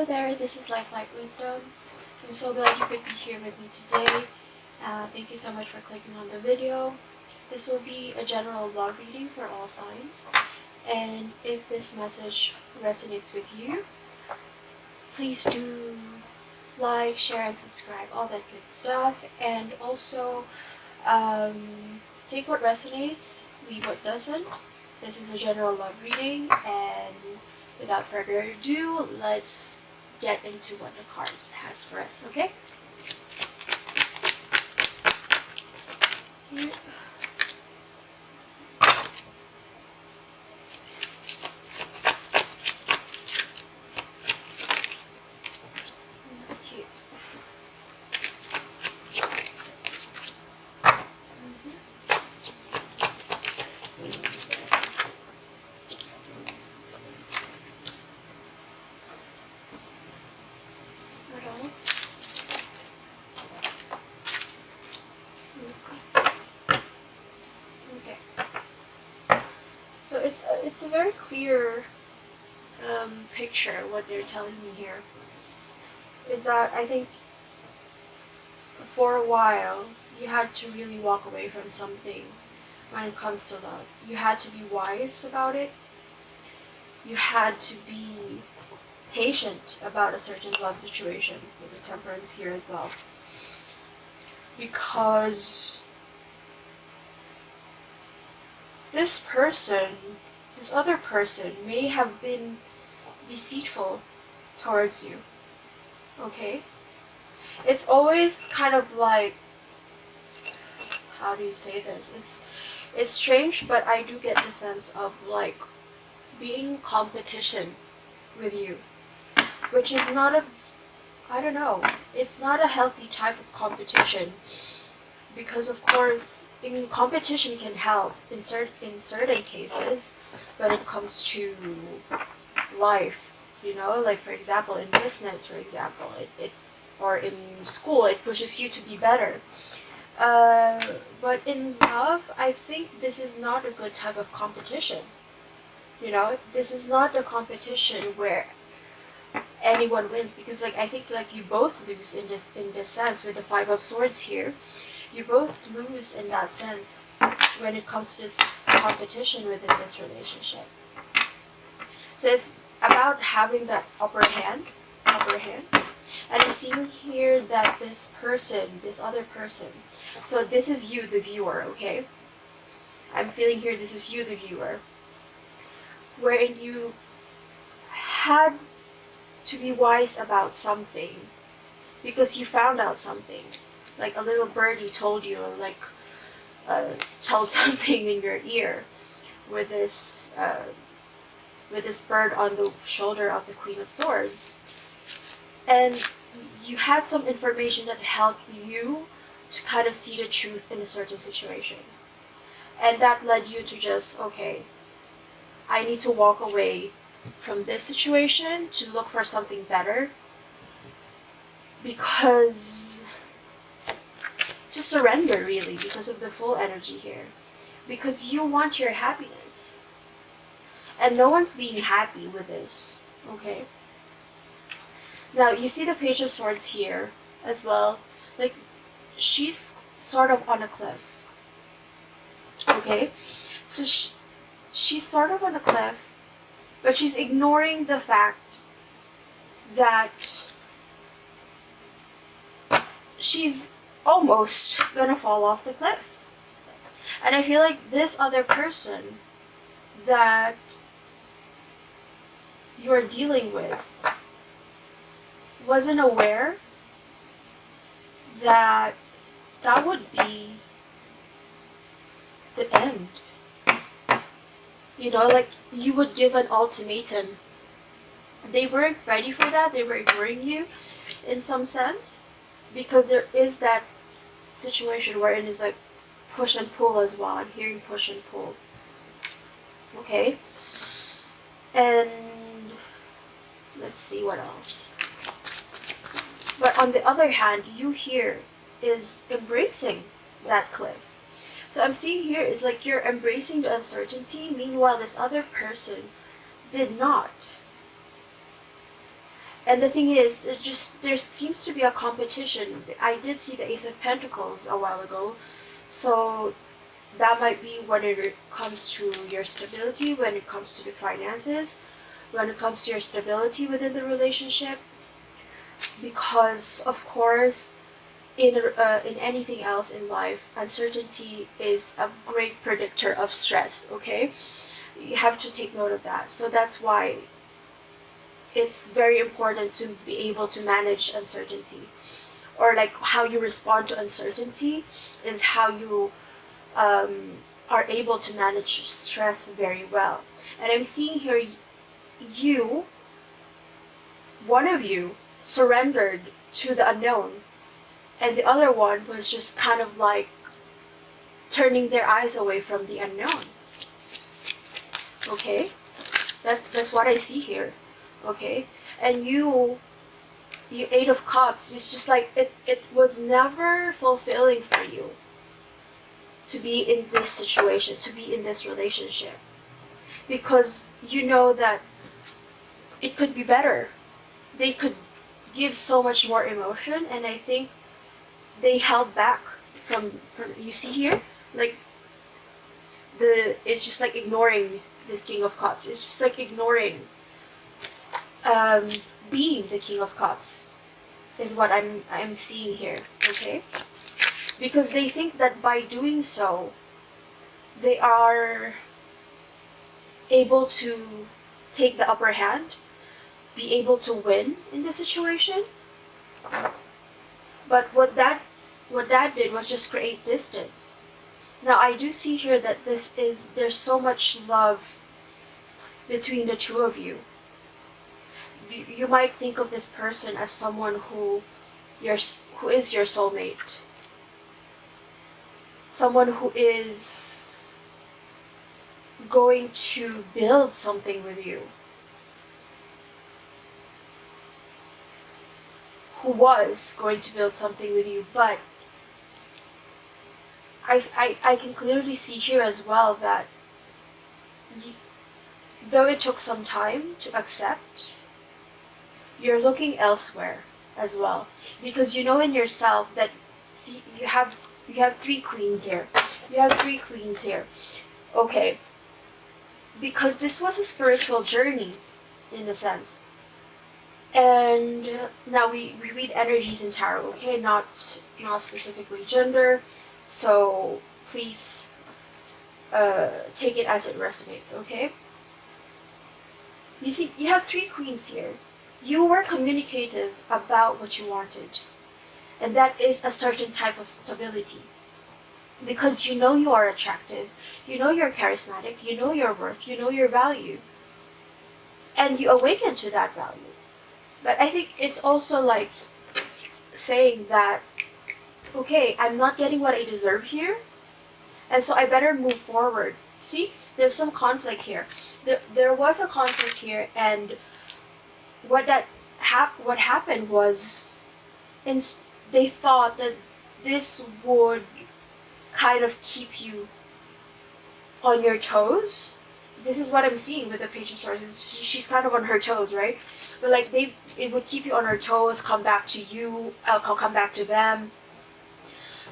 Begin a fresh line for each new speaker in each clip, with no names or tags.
there, this is Lifelight Wisdom. I'm so glad you could be here with me today. Thank you so much for clicking on the video. This will be a general love reading for all signs. And if this message resonates with you, please do like, share, and subscribe, all that good stuff. And also, take what resonates, leave what doesn't. This is a general love reading, and without further ado, let's get into what the cards has for us, okay? Here. So it's a very clear picture. What they're telling me here is that I think for a while you had to really walk away from something when it comes to love. You had to be wise about it. You had to be patient about a certain love situation, with the Temperance here as well, because this other person may have been deceitful towards you, okay? It's always kind of like, how do you say this? It's strange, but I do get the sense of like being competition with you, which is not I don't know, it's not a healthy type of competition, because of course, I mean, competition can help in certain cases when it comes to life, you know, like for example in business, for example, it or in school, it pushes you to be better. But in love, I think this is not a good type of competition. You know, this is not a competition where anyone wins, because like I think like you both lose in this sense with the Five of Swords here. You both lose in that sense when it comes to this competition within this relationship. So it's about having that upper hand. And I'm seeing here that this other person, so this is you, the viewer, okay? I'm feeling here this is you, the viewer, wherein you had to be wise about something because you found out something. Like a little birdie told you, like, told something in your ear with this bird on the shoulder of the Queen of Swords. And you had some information that helped you to kind of see the truth in a certain situation. And that led you to just, okay, I need to walk away from this situation to look for something better, because to surrender really, because of the full energy here, because you want your happiness and no one's being happy with this, okay? Now you see the Page of Swords here as well, like she's sort of on a cliff, okay? So she's sort of on a cliff, but she's ignoring the fact that she's almost gonna fall off the cliff. And I feel like this other person that you're dealing with wasn't aware that that would be the end. You know, like you would give an ultimatum. They weren't ready for that. They were ignoring you in some sense, because there is that situation wherein it's like push and pull as well. I'm hearing push and pull. Okay? And let's see what else. But on the other hand, you here is embracing that cliff. So I'm seeing here is like you're embracing the uncertainty, meanwhile this other person did not. And the thing is, it just there seems to be a competition. I did see the Ace of Pentacles a while ago, so that might be when it comes to your stability, when it comes to the finances, when it comes to your stability within the relationship. Because of course, in anything else in life, uncertainty is a great predictor of stress. Okay, you have to take note of that. So that's why it's very important to be able to manage uncertainty, or like how you respond to uncertainty is how you are able to manage stress very well. And I'm seeing here, you, one of you, surrendered to the unknown, and the other one was just kind of like turning their eyes away from the unknown. Okay, that's what I see here. Okay, and you Eight of Cups, it's just like it was never fulfilling for you to be in this situation, to be in this relationship, because you know that it could be better. They could give so much more emotion, and I think they held back from you see here, like it's just like ignoring this King of Cups. It's just like ignoring being the King of Cups is what I'm seeing here. Okay, because they think that by doing so they are able to take the upper hand, be able to win in the situation. But what that did was just create distance. Now I do see here that there's so much love between the two of you. You might think of this person as someone who is your soulmate, someone who is going to build something with you, who was going to build something with you. But I can clearly see here as well that though it took some time to accept, you're looking elsewhere as well, because you know in yourself that, see, you have three queens here. You have three queens here. Okay, because this was a spiritual journey in a sense. And now we read energies in tarot, okay, not specifically gender, so please take it as it resonates. Okay, you see, you have three queens here. You were communicative about what you wanted, and that is a certain type of stability, because you know you are attractive, you know you're charismatic, you know your worth, you know your value, and you awaken to that value. But I think it's also like saying that, okay, I'm not getting what I deserve here, and so I better move forward. See, there's some conflict here. There was a conflict here, and what happened was, they thought that this would kind of keep you on your toes. This is what I'm seeing with the Page of Swords. She's kind of on her toes, right? But like it would keep you on her toes, come back to you, come back to them,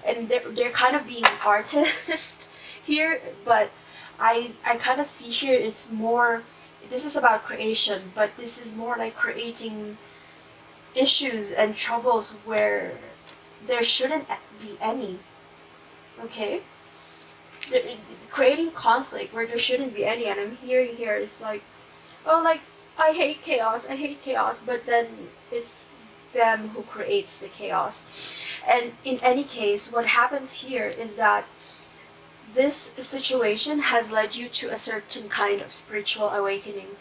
and they're kind of being artist here. But I kind of see here it's more. This is about creation, but this is more like creating issues and troubles where there shouldn't be any. Okay, creating conflict where there shouldn't be any, and I'm hearing here it's like, oh, like, I hate chaos, but then it's them who creates the chaos. And in any case, what happens here is that this situation has led you to a certain kind of spiritual awakening,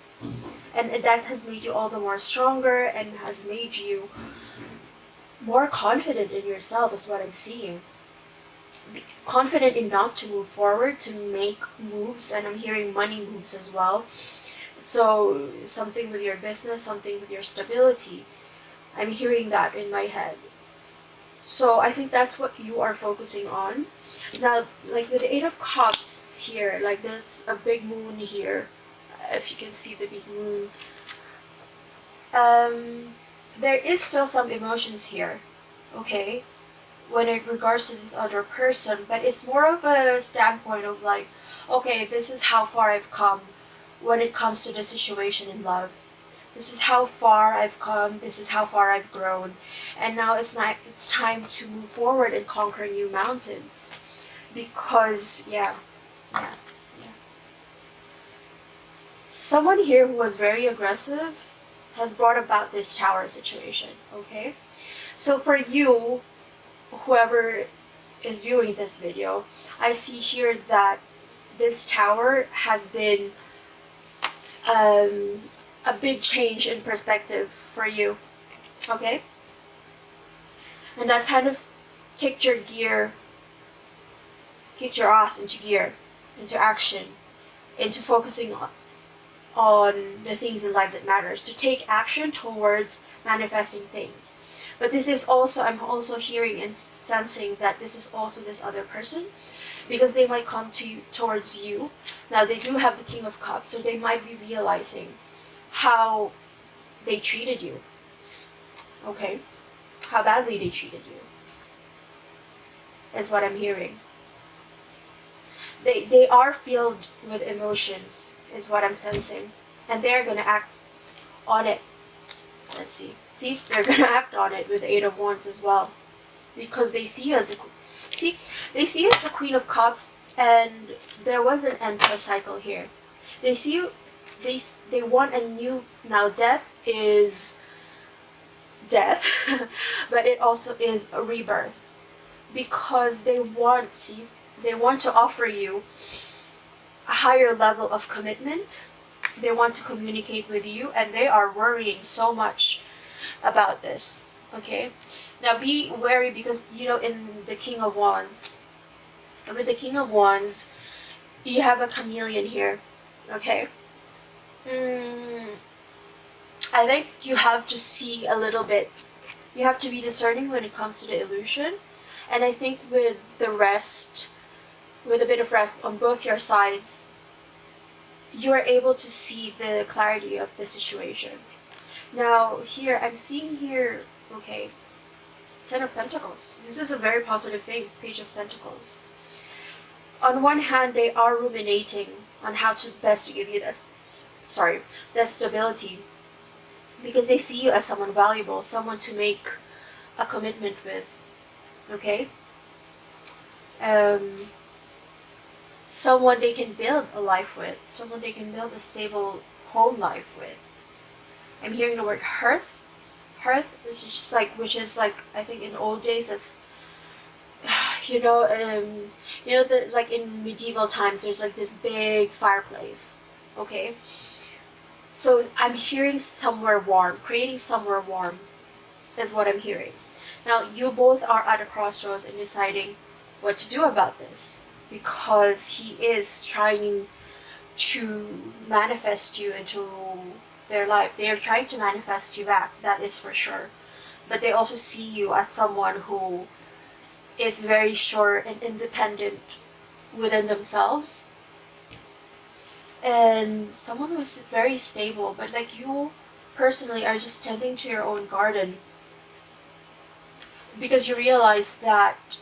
and that has made you all the more stronger and has made you more confident in yourself, is what I'm seeing. Confident enough to move forward, to make moves, and I'm hearing money moves as well. So something with your business, something with your stability. I'm hearing that in my head. So I think that's what you are focusing on. Now, like with the Eight of Cups here, like there's a big moon here. If you can see the big moon. there is still some emotions here, okay, when it regards to this other person, but it's more of a standpoint of like, okay, this is how far I've come when it comes to the situation in love. This is how far I've come, this is how far I've grown, and now it's time to move forward and conquer new mountains. Because yeah. Someone here who was very aggressive has brought about this tower situation, okay? So for you, whoever is viewing this video, I see here that this tower has been a big change in perspective for you, okay? And that kind of kicked your ass into gear, into action, into focusing on the things in life that matters, to take action towards manifesting things. But this is also, I'm also hearing and sensing that this is also this other person, because they might come towards you. Now they do have the King of Cups, so they might be realizing how they treated you, okay? How badly they treated you, is what I'm hearing. They are filled with emotions, is what I'm sensing. And they're going to act on it. Let's see. See, they're going to act on it with the Eight of Wands as well. Because they see you as the Queen of Cups, and there was an end to a cycle here. They see you, they want a new, now death is death, but it also is a rebirth. Because they want to offer you a higher level of commitment. They want to communicate with you, and they are worrying so much about this, okay? Now be wary, because you know, in the King of Wands, with the King of Wands, you have a chameleon here, okay? I think you have to see a little bit. You have to be discerning when it comes to the illusion. And I think with the rest, with a bit of rest on both your sides, you are able to see the clarity of the situation. Now here, I'm seeing here, okay, Ten of Pentacles. This is a very positive thing, Page of Pentacles. On one hand, they are ruminating on how to best give you that stability, because they see you as someone valuable, someone to make a commitment with, okay? Someone they can build a life with, someone they can build a stable home life with. I'm hearing the word hearth. Hearth is just like, which is like, I think in old days, that's, that like in medieval times, there's like this big fireplace, okay? So I'm hearing somewhere warm, creating somewhere warm is what I'm hearing. Now you both are at a crossroads in deciding what to do about this, because he is trying to manifest you into their life. They are trying to manifest you back, that is for sure. But they also see you as someone who is very sure and independent within themselves. And someone who is very stable, but like you personally are just tending to your own garden. Because you realize that,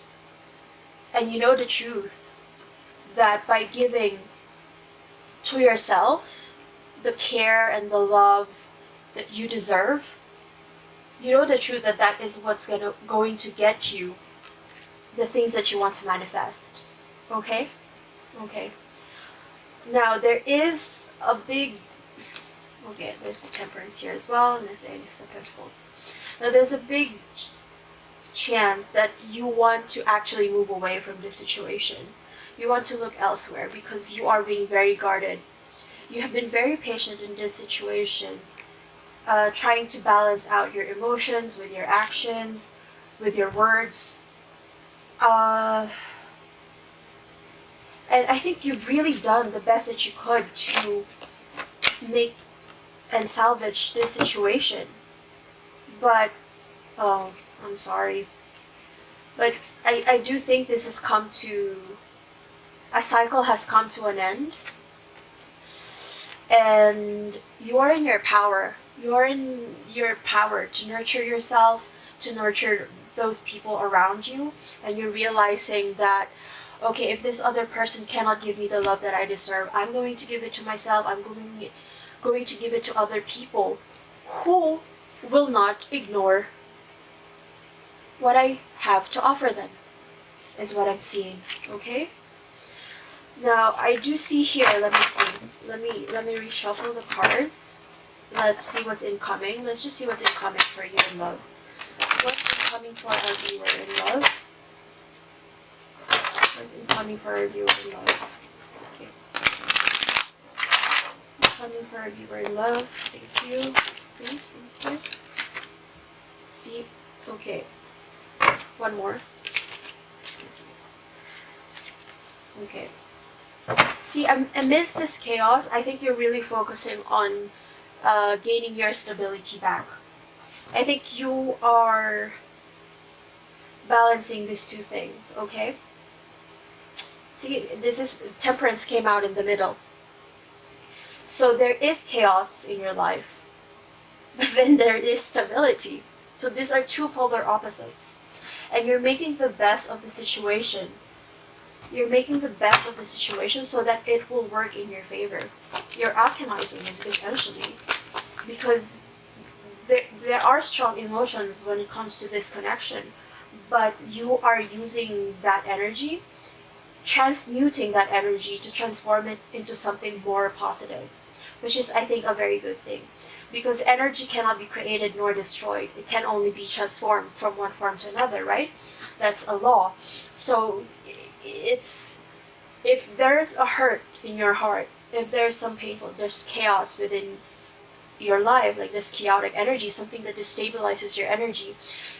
and you know the truth, that by giving to yourself the care and the love that you deserve, you know the truth that that is what's going to get you the things that you want to manifest. Okay? Okay. Now there is a big, okay, there's the Temperance here as well, and there's the Ace of Pentacles. Now there's a big chance that you want to actually move away from this situation. You want to look elsewhere because you are being very guarded. You have been very patient in this situation, trying to balance out your emotions with your actions, with your words. And I think you've really done the best that you could to make and salvage this situation. But, oh, I'm sorry. But I do think this has come to, a cycle has come to an end. And you are in your power. you're in your power to nurture yourself, to nurture those people around you, and you're realizing that, okay, if this other person cannot give me the love that I deserve, I'm going to give it to myself. I'm going to give it to other people who will not ignore what I have to offer them, is what I'm seeing. Okay? Now I do see here, let me see. Let me reshuffle the cards. Let's see what's incoming. Let's just see what's incoming for you in love. What's incoming for our viewer in love? What's incoming for our viewer in love? Okay. Incoming for our viewer in love. Thank you. Please, thank you. See. Okay. One more. Okay. See, amidst this chaos, I think you're really focusing on gaining your stability back. I think you are balancing these two things, okay? See, this is temperance came out in the middle. So there is chaos in your life, but then there is stability. So these are two polar opposites. And you're making the best of the situation. You're making the best of the situation so that it will work in your favor. You're alchemizing essentially, because there are strong emotions when it comes to this connection, but you are using that energy, transmuting that energy to transform it into something more positive, which is, I think, a very good thing. Because energy cannot be created nor destroyed. It can only be transformed from one form to another, right? That's a law. So it's, if there's a hurt in your heart, if there's some painful, there's chaos within your life, like this chaotic energy, something that destabilizes your energy,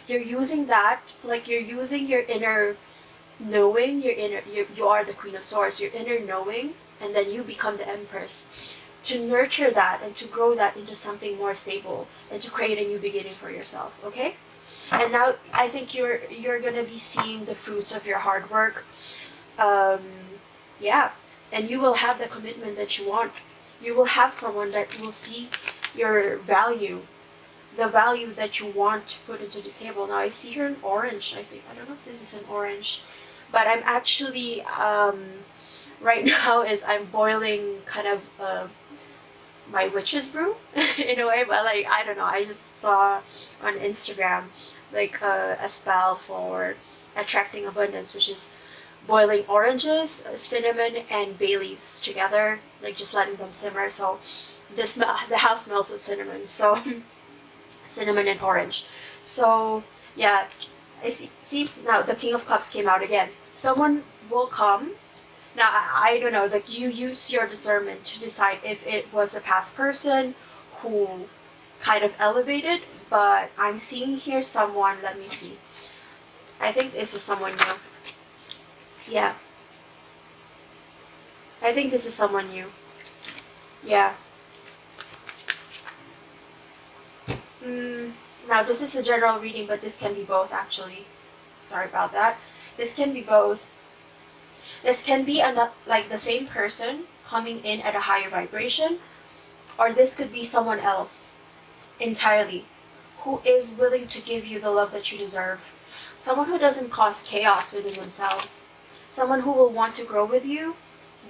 you're using that, like you're using your inner knowing, you are the Queen of Swords, your inner knowing, and then you become the Empress, to nurture that and to grow that into something more stable and to create a new beginning for yourself, okay? And now I think you're gonna be seeing the fruits of your hard work. Yeah, and you will have the commitment that you want. You will have someone that will see your value, the value that you want to put into the table. Now I see here an orange, I think. I don't know if this is an orange, but I'm actually, right now is I'm boiling kind of my witch's brew in a way, but like, I don't know, I just saw on Instagram like a spell for attracting abundance, which is boiling oranges, cinnamon, and bay leaves together, like just letting them simmer. So the house smells of cinnamon. So cinnamon and orange. So yeah, I see now the King of Cups came out again. Someone will come. Now I don't know, like you use your discernment to decide if it was a past person who kind of elevated, but I'm seeing here someone, let me see. I think this is someone new. Yeah. I think this is someone new. Yeah. Now this is a general reading, but this can be both actually. Sorry about that. This can be both. This can be like the same person coming in at a higher vibration, or this could be someone else entirely who is willing to give you the love that you deserve. Someone who doesn't cause chaos within themselves. Someone who will want to grow with you,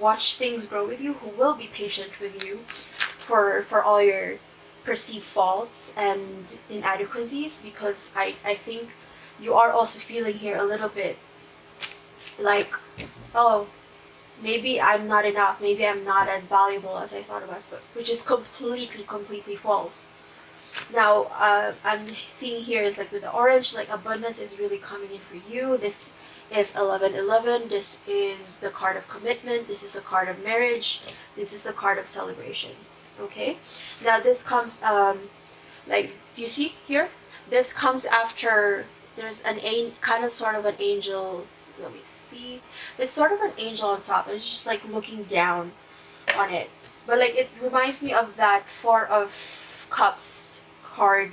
watch things grow with you, who will be patient with you for all your perceived faults and inadequacies, because I think you are also feeling here a little bit like, oh, maybe I'm not enough, maybe I'm not as valuable as I thought I was, but which is completely false. Now, I'm seeing here is like with the orange, like abundance is really coming in for you. This is 1111. This is the card of commitment. This is the card of marriage. This is the card of celebration. Okay. Now this comes, like you see here, this comes after there's an kind of sort of an angel. Let me see. It's sort of an angel on top. It's just like looking down on it, but like it reminds me of that Four of Cups card,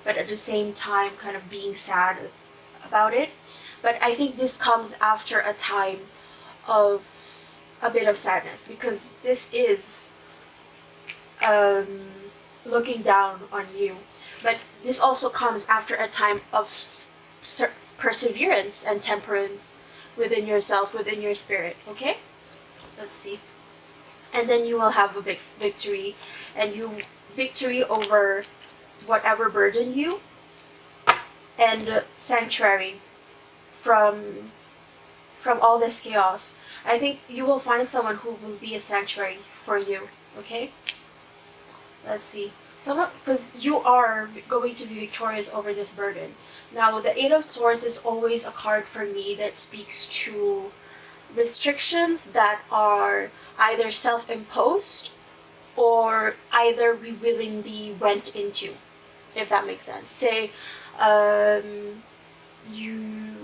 but at the same time kind of being sad about it. But I think this comes after a time of a bit of sadness, because this is looking down on you. But this also comes after a time of perseverance and temperance within yourself, within your spirit. Okay? Let's see. And then you will have a big victory, and victory over whatever burden you, and sanctuary from all this chaos. I think you will find someone who will be a sanctuary for you. Okay? Let's see. Because you are going to be victorious over this burden. Now, the Eight of Swords is always a card for me that speaks to restrictions that are either self-imposed or either we willingly went into, if that makes sense. Say, you...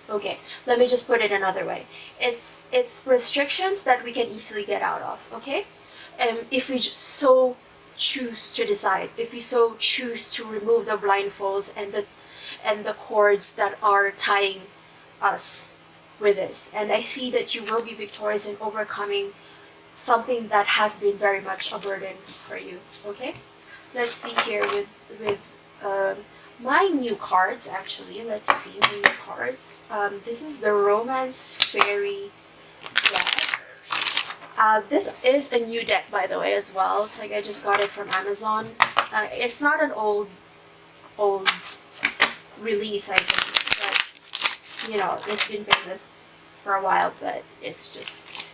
Okay, let me just put it another way. It's restrictions that we can easily get out of, okay? If we just so choose to decide, if we so choose to remove the blindfolds and the cords that are tying us with this. And I see that you will be victorious in overcoming something that has been very much a burden for you. Okay, let's see here with my new cards. Actually, let's see my new cards. This is the Romance Fairy deck. This is a new deck, by the way, as well. Like, I just got it from Amazon. It's not an old release, I think, but you know, it's been famous for a while. But it's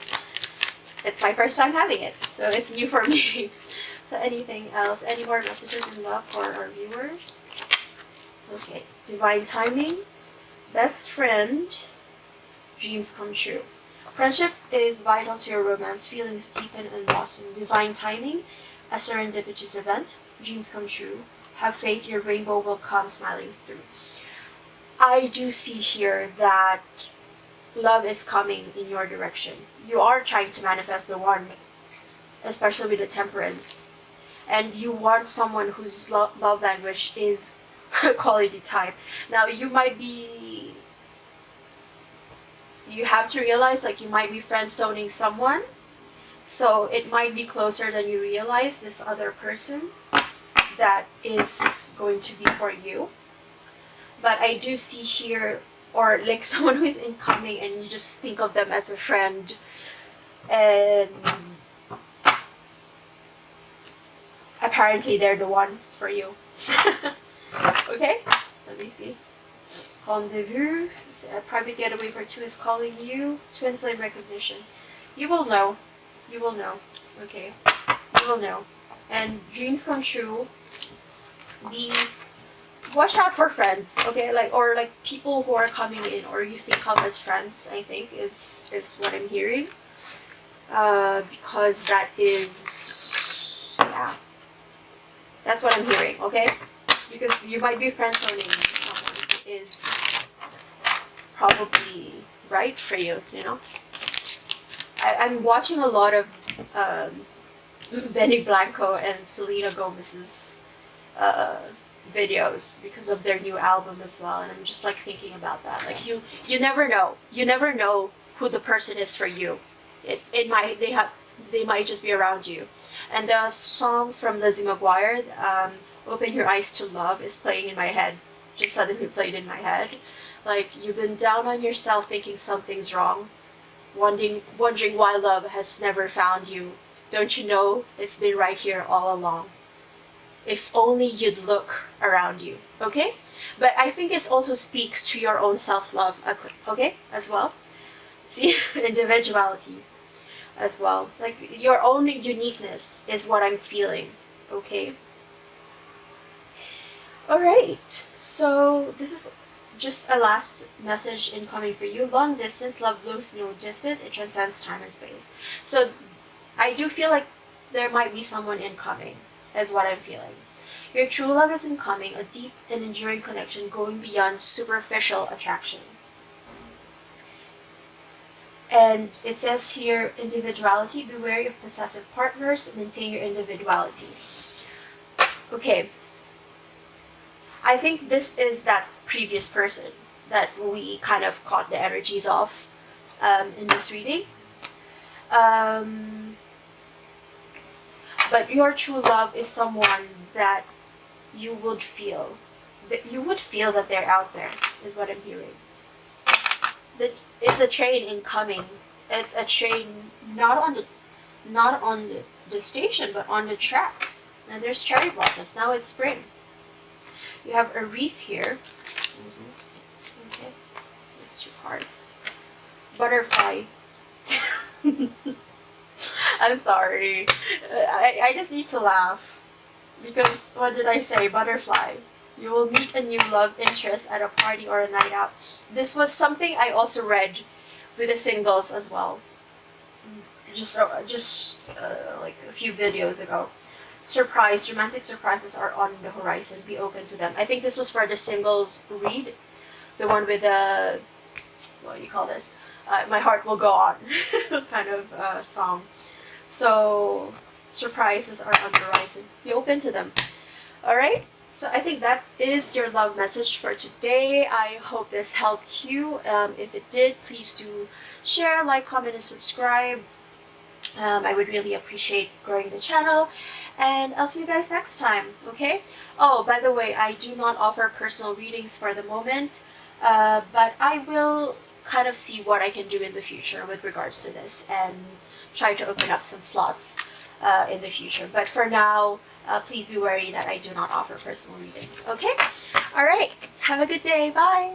my first time having it, so it's new for me. So anything else? Any more messages in love for our viewers? Okay, divine timing, best friend, dreams come true. Friendship is vital to your romance. Feelings deepen and blossom. Divine timing, a serendipitous event. Dreams come true. Have faith, your rainbow will come smiling through. I do see here that love is coming in your direction. You are trying to manifest the one, especially with the temperance. And you want someone whose love language is quality time. Now, you have to realize, like, you might be friend-zoning someone, so it might be closer than you realize, this other person that is going to be for you. But I do see here, or like someone who is incoming and you just think of them as a friend, and apparently they're the one for you. Okay, let me see. Rendezvous, a private getaway for two is calling you. Twin flame recognition. You will know. You will know. Okay, you will know. And dreams come true. Watch out for friends, okay? Or people who are coming in or you think of as friends, I think is what I'm hearing. Because that is, yeah, that's what I'm hearing, okay? Because you might be friend-zoning someone who is probably right for you, you know? I'm watching a lot of Benny Blanco and Selena Gomez's videos because of their new album as well, and I'm just like thinking about that. Like, you never know. You never know who the person is for you. They might just be around you. And the song from Lizzie McGuire, Open Your Eyes to Love, is playing in my head. Just suddenly played in my head. Like, you've been down on yourself thinking something's wrong, wondering why love has never found you. Don't you know it's been right here all along? If only you'd look around you, okay? But I think it also speaks to your own self-love, okay, as well. See, individuality as well. Like, your own uniqueness is what I'm feeling, okay? Alright, so this is just a last message incoming for you. Long distance, love knows no distance, it transcends time and space. So I do feel like there might be someone incoming, is what I'm feeling. Your true love is incoming, a deep and enduring connection going beyond superficial attraction. And it says here, individuality, be wary of possessive partners, maintain your individuality. Okay. I think this is that previous person that we kind of caught the energies of in this reading. But your true love is someone that you would feel. That you would feel that they're out there, is what I'm hearing. It's a train incoming. It's a train not on the station, but on the tracks. And there's cherry blossoms. Now it's spring. You have a wreath here. Okay. These two cards. Butterfly. I'm sorry. I just need to laugh. Because what did I say? Butterfly. You will meet a new love interest at a party or a night out. This was something I also read with the singles as well. Just like a few videos ago. Romantic surprises are on the horizon. Be open to them. I think this was for the singles read. The one with the, what do you call this? My heart will go on kind of song. So surprises are on the horizon. Be open to them. Alright? So I think that is your love message for today. I hope this helped you. If it did, please do share, like, comment, and subscribe. I would really appreciate growing the channel. And I'll see you guys next time, okay? Oh, by the way, I do not offer personal readings for the moment. But I will kind of see what I can do in the future with regards to this and try to open up some slots in the future. But for now, please be wary that I do not offer personal readings, okay? Alright, have a good day. Bye!